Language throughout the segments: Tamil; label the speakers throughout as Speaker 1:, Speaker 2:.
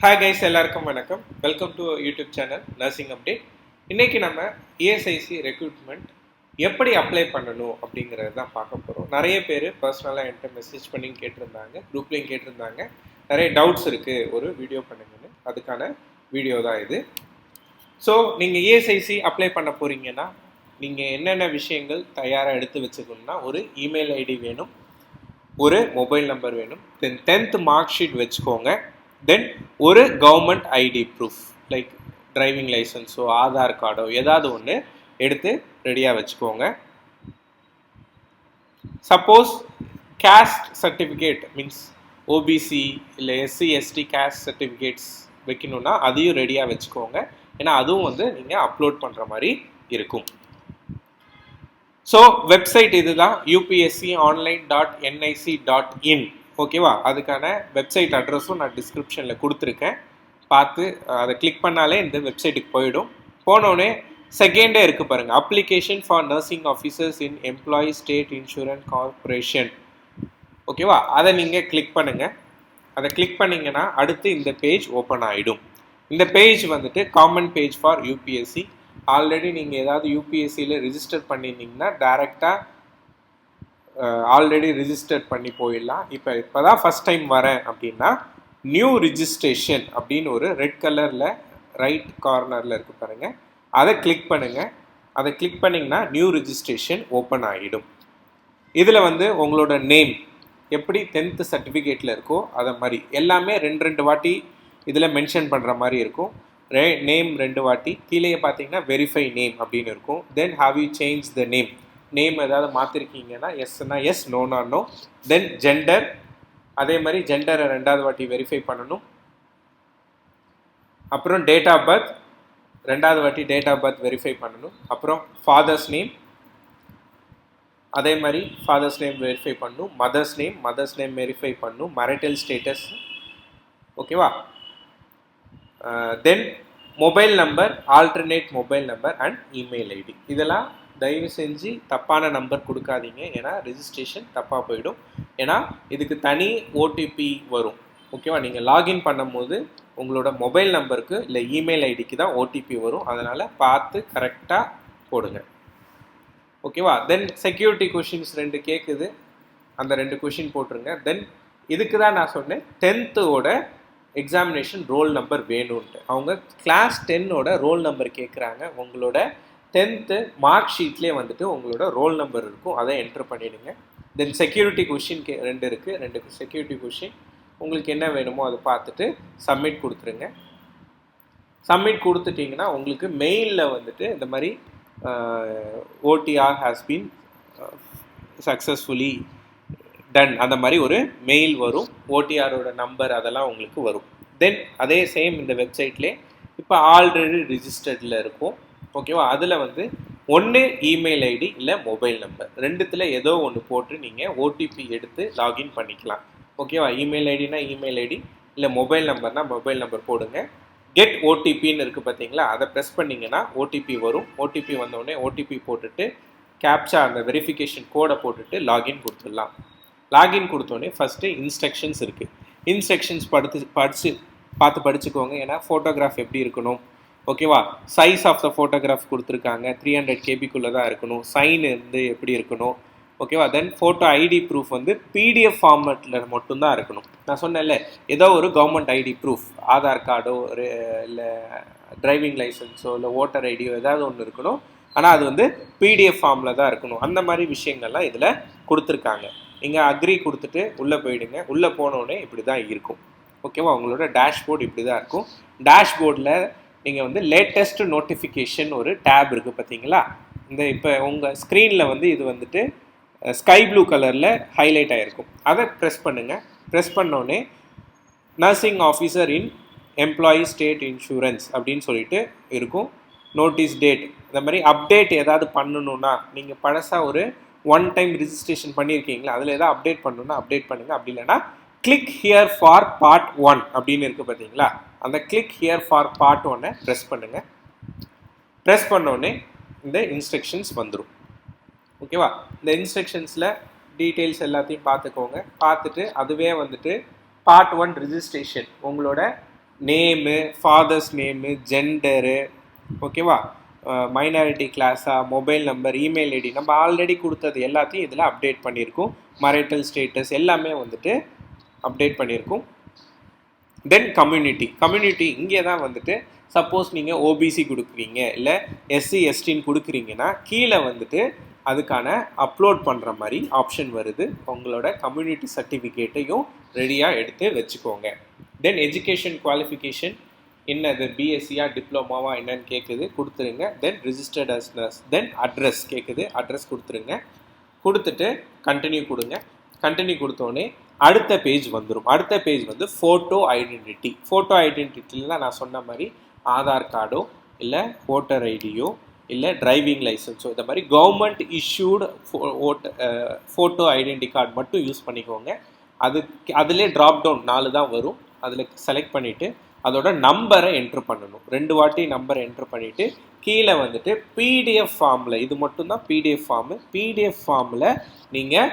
Speaker 1: ஹாய் கைஸ், எல்லாருக்கும் வணக்கம். Welcome to YouTube channel nursing update. இன்றைக்கி நம்ம இஎஸ்ஐசி ரெக்ரூட்மெண்ட் எப்படி அப்ளை பண்ணணும் அப்படிங்கிறது தான் பார்க்க போகிறோம். நிறைய பேர் பர்சனலாக என்கிட்ட மெசேஜ் பண்ணி கேட்டிருந்தாங்க, குரூப்லேயும் கேட்டிருந்தாங்க. நிறைய டவுட்ஸ் இருக்குது, ஒரு வீடியோ பண்ணுங்கன்னு. அதுக்கான வீடியோ தான் இது. ஸோ நீங்கள் இஎஸ்ஐசி அப்ளை பண்ண போகிறீங்கன்னா நீங்கள் என்னென்ன விஷயங்கள் தயாராக எடுத்து வச்சுக்கணும்னா, ஒரு இமெயில் ஐடி வேணும், ஒரு மொபைல் நம்பர் வேணும், தென் 10th மார்க் ஷீட் வச்சுக்கோங்க, தென் ஒரு government ID proof like driving லைசன்ஸோ ஆதார் கார்டோ ஏதாவது ஒன்று எடுத்து ரெடியாக வச்சுக்கோங்க. Suppose caste certificate means OBC இல்லை எஸ்சி எஸ்டி கேஸ்ட் சர்டிஃபிகேட்ஸ் வைக்கணுன்னா அதையும் ரெடியாக வச்சுக்கோங்க. ஏன்னா அதுவும் நீங்கள் அப்லோட் பண்ணுற மாதிரி இருக்கும். ஸோ வெப்சைட் இதுதான், upsconline.nic.in. ஓகேவா? அதுக்கான வெப்சைட் அட்ரஸும் நான் டிஸ்கிரிப்ஷனில் கொடுத்துருக்கேன். பார்த்து அதை கிளிக் பண்ணாலே இந்த வெப்சைட்டுக்கு போயிடும். போனோடனே செகண்டே இருக்குது பாருங்கள், application for nursing officers in employee state insurance corporation. ஓகேவா? அதை நீங்கள் கிளிக் பண்ணுங்கள். அதை கிளிக் பண்ணிங்கன்னா அடுத்து இந்த பேஜ் ஓப்பன் ஆகிடும். இந்த page common page for UPSC. Already நீங்கள் ஏதாவது யூபிஎஸ்சியில் ரிஜிஸ்டர் பண்ணியிருந்தீங்கன்னா டேரெக்டாக ஆல்ரெடி ரிஜிஸ்டர் பண்ணி போயிடலாம். இப்போ தான் ஃபஸ்ட் டைம் வரேன் அப்படின்னா நியூ ரிஜிஸ்ட்ரேஷன் அப்படின்னு ஒரு ரெட் கலரில் ரைட் கார்னரில் இருக்கு பாருங்கள், அதை கிளிக் பண்ணுங்கள். அதை கிளிக் பண்ணிங்கன்னா நியூ ரிஜிஸ்ட்ரேஷன் ஓப்பன் ஆகிடும். இதில் உங்களோட நேம் எப்படி 10th சர்டிஃபிகேட்டில் இருக்கோ அதை மாதிரி எல்லாமே ரெண்டு வாட்டி இதில் மென்ஷன் பண்ணுற மாதிரி இருக்கும். நேம் 2 வாட்டி, கீழே பார்த்தீங்கன்னா வெரிஃபை நேம் அப்படின்னு இருக்கும். தென் have you change the name ஏதாவது மாற்றிருக்கீங்கன்னா எஸ்னா எஸ், நோனா நோ. தென் ஜெண்டர், அதே மாதிரி ஜெண்டரை 2வது வாட்டி வெரிஃபை பண்ணணும். அப்புறம் டேட் ஆஃப் பர்த் 2வது வாட்டி டேட் ஆஃப் பர்த் வெரிஃபை பண்ணணும். அப்புறம் ஃபாதர்ஸ் நேம், அதே மாதிரி ஃபாதர்ஸ் நேம் வெரிஃபை பண்ணணும். மதர்ஸ் நேம் வெரிஃபை பண்ணணும். மேரிட்டல் ஸ்டேட்டஸ், ஓகேவா? Then mobile number, alternate mobile number and email ID. இதெல்லாம் தயவு செஞ்சு தப்பான நம்பர் கொடுக்காதீங்க, ஏன்னா ரிஜிஸ்ட்ரேஷன் தப்பாக போயிடும். ஏன்னா இதுக்கு தனி ஓடிபி வரும். ஓகேவா? நீங்கள் லாகின் பண்ணும்போது உங்களோட மொபைல் நம்பருக்கு இல்லை இமெயில் ஐடிக்கு தான் ஓடிபி வரும். அதனால் பார்த்து கரெக்டாக போடுங்க. ஓகேவா? தென் செக்யூரிட்டி கொஷின்ஸ் 2 கேட்குது, அந்த 2 கொஷின் போட்டுருங்க. தென் இதுக்கு தான் நான் சொன்னேன் 10th எக்ஸாமினேஷன் ரோல் நம்பர் வேணும்ன்ட்டு. அவங்க கிளாஸ் 10 ரோல் நம்பர் கேட்குறாங்க. உங்களோட 10th மார்க் ஷீட்லேயே உங்களோட ரோல் நம்பர் இருக்கும், அதை என்ட்ரு பண்ணிவிடுங்க. தென் செக்யூரிட்டி கொஷின் 2 இருக்குது, 2 செக்யூரிட்டி கொஷின். உங்களுக்கு என்ன வேணுமோ அதை பார்த்துட்டு சப்மிட் கொடுத்துருங்க. சப்மிட் கொடுத்துட்டிங்கன்னா உங்களுக்கு மெயிலில் இந்த மாதிரி OTR has been successfully ton அந்த மாதிரி ஒரு மெயில் வரும். ஓடிஆரோட நம்பர் அதெல்லாம் உங்களுக்கு வரும். தென் அதே சேம் இந்த வெப்சைட்லேயே இப்போ ஆல்ரெடி ரிஜிஸ்டர்டில் இருக்கும். ஓகேவா? அதில் ஒன்று இமெயில் ஐடி இல்லை மொபைல் நம்பர், 2த்துல ஏதோ ஒன்று போட்டு நீங்கள் ஓடிபி எடுத்து லாகின் பண்ணிக்கலாம். ஓகேவா? இமெயில் ஐடினா இமெயில் ஐடி, இல்லை மொபைல் நம்பர்னா மொபைல் நம்பர் போடுங்க. கெட் ஓடிபின்னு இருக்குது பார்த்தீங்களா, அதை ப்ரெஸ் பண்ணிங்கன்னா ஓடிபி வரும். ஓடிபி வந்தோடனே ஓடிபி போட்டுட்டு கேப்சா அந்த வெரிஃபிகேஷன் கோடை போட்டுட்டு லாகின் கொடுத்துடலாம். லாகின் கொடுத்தோடனே ஃபஸ்ட்டு இன்ஸ்ட்ரக்ஷன்ஸ் இருக்குது. இன்ஸ்ட்ரக்ஷன்ஸ் பார்த்து படிச்சுக்கோங்க. ஏன்னா ஃபோட்டோகிராஃப் எப்படி இருக்கணும், ஓகேவா? சைஸ் ஆஃப் த ஃபோட்டோகிராஃப் கொடுத்துருக்காங்க, 300 KB தான் இருக்கணும். சைன் எப்படி இருக்கணும், ஓகேவா? தென் ஃபோட்டோ ஐடி ப்ரூஃப் பிடிஎஃப் ஃபார்மேட்டில் மட்டும்தான் இருக்கணும். நான் சொன்னேன்ல, ஏதோ ஒரு கவர்மெண்ட் ஐடி ப்ரூஃப், ஆதார் கார்டோ ஒரு இல்லை டிரைவிங் லைசன்ஸோ இல்லை ஓட்டர் ஐடியோ ஏதாவது ஒன்று இருக்கணும். ஆனால் அது பிடிஎஃப் ஃபார்மில் தான் இருக்கணும். அந்த மாதிரி விஷயங்கள்லாம் இதில் கொடுத்துருக்காங்க. நீங்கள் அக்ரி கொடுத்துட்டு உள்ளே போயிடுங்க. உள்ளே போனோடனே இப்படி தான் இருக்கும். ஓகேவா? உங்களோட டேஷ்போர்டு இப்படி தான் இருக்கும். டேஷ்போர்டில் நீங்கள் லேட்டஸ்ட் நோட்டிஃபிகேஷன் ஒரு டேப் இருக்குது பார்த்தீங்களா? இந்த இப்போ உங்கள் ஸ்க்ரீனில் இது ஸ்கை ப்ளூ கலரில் ஹைலைட் ஆகிருக்கும். அதை ப்ரெஸ் பண்ணுங்கள். ப்ரெஸ் பண்ணோடனே நர்சிங் ஆஃபீஸர் இன் எம்ப்ளாயி ஸ்டேட் இன்சூரன்ஸ் அப்படின்னு சொல்லிட்டு இருக்கும். நோட்டீஸ் டேட், இந்த மாதிரி அப்டேட் ஏதாவது பண்ணணுன்னா நீங்கள் பழசாக ஒரு 1 டைம் ரிஜிஸ்ட்ரேஷன் பண்ணியிருக்கீங்களா, அதில் ஏதாவது அப்டேட் பண்ணணுன்னா அப்டேட் பண்ணுங்கள். அப்படி இல்லைன்னா கிளிக் ஹியர் ஃபார் பார்ட் 1 அப்படின்னு இருக்குது பார்த்தீங்களா, அந்த click here for part 1 press பண்ணுங்கள். ப்ரெஸ் பண்ணோடனே இந்த இன்ஸ்ட்ரக்ஷன்ஸ் வந்துடும். ஓகேவா? இந்த இன்ஸ்ட்ரக்ஷன்ஸில் டீட்டெயில்ஸ் எல்லாத்தையும் பார்த்துக்கோங்க. பார்த்துட்டு அதுவே பார்ட் 1 ரிஜிஸ்ட்ரேஷன் உங்களோட நேமு, ஃபாதர்ஸ் நேமு, ஜெண்டரு, ஓகேவா, மைனாரிட்டி கிளாஸா, மொபைல் நம்பர், இமெயில் ஐடி, நம்ம ஆல்ரெடி கொடுத்தது எல்லாத்தையும் இதில் அப்டேட் பண்ணியிருக்கோம். மரைட்டல் ஸ்டேட்டஸ் எல்லாமே வந்துட்டு அப்டேட் பண்ணியிருக்கோம். தென் கம்யூனிட்டி இங்கே தான் வந்துட்டு சப்போஸ் நீங்கள் ஓபிசி கொடுக்குறீங்க இல்லை எஸ்சி எஸ்டின்னு கொடுக்குறீங்கன்னா கீழே வந்துட்டு அதுக்கான அப்லோட் பண்ணுற மாதிரி ஆப்ஷன் வருது. உங்களோட கம்யூனிட்டி சர்டிஃபிகேட்டையும் ரெடியாக எடுத்து வச்சுக்கோங்க. தென் எஜுகேஷன் குவாலிஃபிகேஷன் என்னது, பிஎஸ்சியா டிப்ளமாவா என்னன்னு கேட்குது, கொடுத்துருங்க. Then registered as nurse. Then address கேட்குது, அட்ரஸ் கொடுத்துருங்க. கொடுத்துட்டு கண்டினியூ கொடுங்க. கண்டினியூ கொடுத்தோடனே அடுத்த பேஜ் வந்துடும். அடுத்த பேஜ் வந்து ஃபோட்டோ ஐடென்டிட்டி. ஃபோட்டோ ஐடென்டிட்டியில் தான் நான் சொன்ன மாதிரி ஆதார் கார்டோ இல்லை ஓட்டர் ஐடியோ இல்லை டிரைவிங் லைசன்ஸோ இந்த மாதிரி government issued photo identity card மட்டும் யூஸ் பண்ணிக்கோங்க. அதிலே ட்ராப் டவுன் 4 தான் வரும். அதில் செலக்ட் பண்ணிவிட்டு அதோட நம்பரை என்ட்ரு பண்ணணும். 2 வாட்டி நம்பரை என்ட்ரு பண்ணிவிட்டு கீழே வந்துட்டு பிடிஎஃப் ஃபார்மில், இது மட்டும்தான் பிடிஎஃப் ஃபார்மு, பிடிஎஃப் ஃபார்மில் நீங்கள்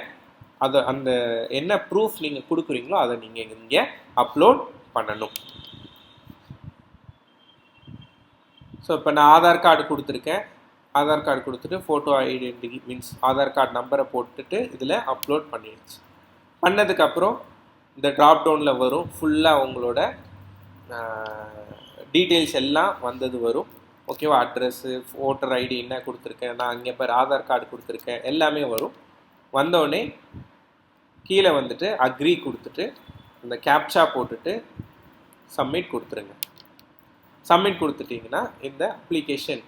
Speaker 1: அதை அந்த என்ன ப்ரூஃப் நீங்கள் கொடுக்குறீங்களோ அதை நீங்கள் இங்கே அப்லோட் பண்ணணும். ஸோ இப்போ நான் ஆதார் கார்டு கொடுத்துருக்கேன். ஆதார் கார்டு கொடுத்துட்டு photo identity means Aadhaar card நம்பரை போட்டுட்டு இதில் அப்லோட் பண்ணிடுச்சு. பண்ணதுக்கப்புறம் இந்த ட்ராப் டவுனில் வரும். ஃபுல்லாக உங்களோட டீட்டெயில்ஸ் எல்லாம் வந்தது வரும். ஓகேவா, அட்ரெஸ்ஸு, ஓட்டர் ஐடி என்ன கொடுத்துருக்கேன், நான் அங்கே பேர் ஆதார் கார்டு கொடுத்துருக்கேன், எல்லாமே வரும். வந்தோடனே கீழே வந்துட்டு அக்ரி கொடுத்துட்டு இந்த கேப்சா போட்டுட்டு சப்மிட் கொடுத்துருங்க. சப்மிட் கொடுத்துட்டிங்கன்னா இந்த application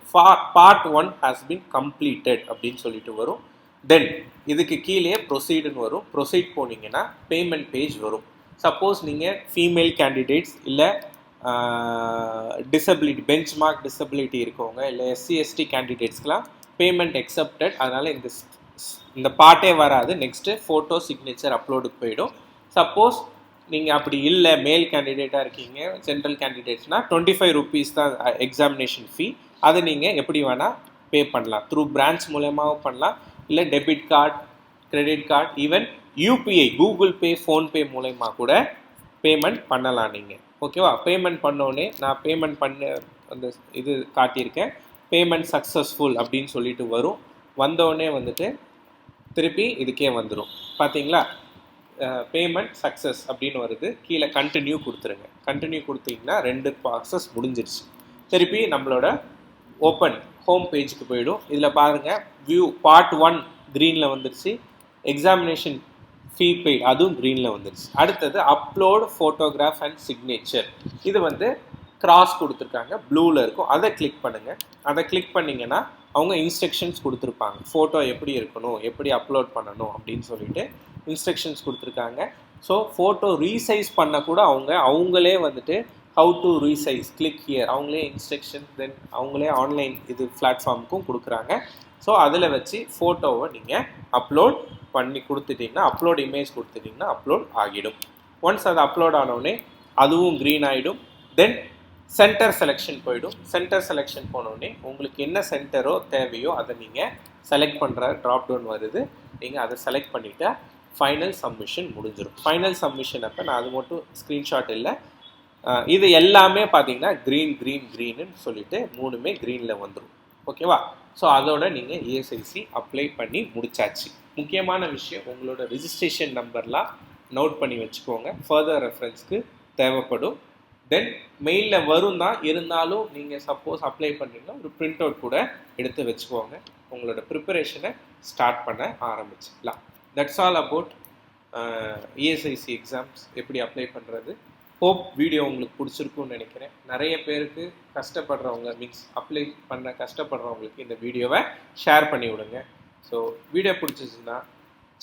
Speaker 1: part 1 has been completed அப்படின்னு சொல்லிட்டு வரும். தென் இதுக்கு கீழே ப்ரொசீடுன்னு வரும். ப்ரொசீட் போனீங்கன்னா பேமெண்ட் பேஜ் வரும். சப்போஸ் நீங்கள் ஃபீமேல் கேண்டிடேட்ஸ் இல்லை டிசபிலிட்டி பெஞ்ச்மார்க் டிசபிலிட்டி இருக்கவங்க இல்லை எஸ்சி எஸ்டி கேண்டிடேட்ஸ்க்கெலாம் பேமெண்ட் எக்ஸப்டட், அதனால் இந்த பார்ட்டே வராது. நெக்ஸ்ட்டு ஃபோட்டோ சிக்னேச்சர் அப்லோடுக்கு போயிடும். சப்போஸ் நீங்கள் அப்படி இல்லை, மேல் கேண்டிடேட்டாக இருக்கீங்க, ஜென்ரல் கேண்டிடேட்ஸ்னால் 25 rupees தான் எக்ஸாமினேஷன் ஃபீ. அதை நீங்கள் எப்படி வேணால் பே பண்ணலாம். த்ரூ பிரான்ச் மூலமாகவும் பண்ணலாம், இல்லை debit card, credit card, even UPI, Google Pay, PhonePe மூலயமா கூட பேமெண்ட் பண்ணலாம் நீங்கள். ஓகேவா, பேமெண்ட் பண்ணோடனே நான் பேமெண்ட் பண்ண அந்த இது காட்டியிருக்கேன். பேமெண்ட் சக்ஸஸ்ஃபுல் அப்படின்னு சொல்லிட்டு வரும். வந்தோடனே வந்துட்டு திருப்பி இதுக்கே வந்துடும். பார்த்தீங்களா, பேமெண்ட் சக்ஸஸ் அப்படின்னு வருது. கீழே கண்டினியூ கொடுத்துருங்க. கண்டினியூ கொடுத்தீங்கன்னா 2 ப்ராசஸ் முடிஞ்சிருச்சு. திருப்பி நம்மளோட ஓப்பன் ஹோம் பேஜுக்கு போயிடும். இதில் பாருங்கள், வியூ பார்ட் 1 க்ரீனில் வந்துருச்சு. எக்ஸாமினேஷன் ஃபீ பெய்ட் அதுவும் க்ரீனில் வந்துருச்சு. அடுத்தது அப்லோட் ஃபோட்டோகிராஃப் அண்ட் சிக்னேச்சர். இது வந்து கிராஸ் கொடுத்துருக்காங்க, ப்ளூவில் இருக்கும். அதை கிளிக் பண்ணுங்கள். அதை கிளிக் பண்ணிங்கன்னா அவங்க இன்ஸ்ட்ரக்ஷன்ஸ் கொடுத்துருப்பாங்க. ஃபோட்டோ எப்படி இருக்கணும், எப்படி அப்லோட் பண்ணணும் அப்படின்னு சொல்லிட்டு இன்ஸ்ட்ரக்ஷன்ஸ் கொடுத்துருக்காங்க. ஸோ ஃபோட்டோ ரீசைஸ் பண்ண கூட அவங்களே வந்துட்டு how to resize, click here, அவங்களே இன்ஸ்ட்ரக்ஷன்ஸ், தென் அவங்களே ஆன்லைன் இது பிளாட்ஃபார்முக்கும் கொடுக்குறாங்க. ஸோ அதில் வச்சு ஃபோட்டோவை நீங்கள் அப்லோட் பண்ணி கொடுத்துட்டிங்கன்னா, அப்லோட் இமேஜ் கொடுத்துட்டிங்கன்னா அப்லோட் ஆகிடும். ஒன்ஸ் அது அப்லோட் ஆனோடனே அதுவும் க்ரீன் ஆகிடும். தென் சென்டர் செலெக்ஷன் போயிடும். சென்டர் செலெக்ஷன் போனோடனே உங்களுக்கு என்ன சென்டரோ தேவையோ அதை நீங்கள் செலக்ட் பண்ணுற ட்ராப் டவுன் வருது. நீங்கள் அதை செலக்ட் பண்ணிவிட்டு ஃபைனல் சப்மிஷன் முடிஞ்சிடும். ஃபைனல் சப்மிஷன் அப்போ நான் அது மட்டும் ஸ்க்ரீன்ஷாட் இல்லை, இது எல்லாமே பார்த்தீங்கன்னா க்ரீன்னு சொல்லிட்டு 3மே க்ரீனில் வந்துடும். ஓகேவா, ஸோ அதோட நீங்கள் இஎஸ்ஐசி அப்ளை பண்ணி முடிச்சாச்சு. முக்கியமான விஷயம், உங்களோட ரிஜிஸ்ட்ரேஷன் நம்பர்லாம் நோட் பண்ணி வச்சுக்கோங்க, ஃபர்தர் ரெஃபரன்ஸ்க்கு தேவைப்படும். தென் மெயிலில் வரும் தான், இருந்தாலும் நீங்கள் சப்போஸ் அப்ளை பண்ணுறீங்கன்னா ஒரு பிரிண்ட் அவுட் கூட எடுத்து வச்சுக்கோங்க. உங்களோட ப்ரிப்பரேஷனை ஸ்டார்ட் பண்ண ஆரம்பிச்சிடலாம். That's all about ESIC exams எப்படி அப்ளை பண்ணுறது. ஹோப் வீடியோ உங்களுக்கு பிடிச்சிருக்குன்னு நினைக்கிறேன். நிறைய பேருக்கு கஷ்டப்படுறவங்க மீன்ஸ் அப்ளை பண்ண கஷ்டப்படுறவங்களுக்கு இந்த வீடியோவை ஷேர் பண்ணி விடுங்க. ஸோ வீடியோ பிடிச்சிச்சுன்னா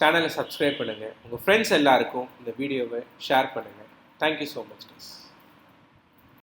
Speaker 1: சேனலை சப்ஸ்கிரைப் பண்ணுங்கள். உங்கள் ஃப்ரெண்ட்ஸ் எல்லாருக்கும் இந்த வீடியோவை ஷேர் பண்ணுங்கள். Thank you so much guys.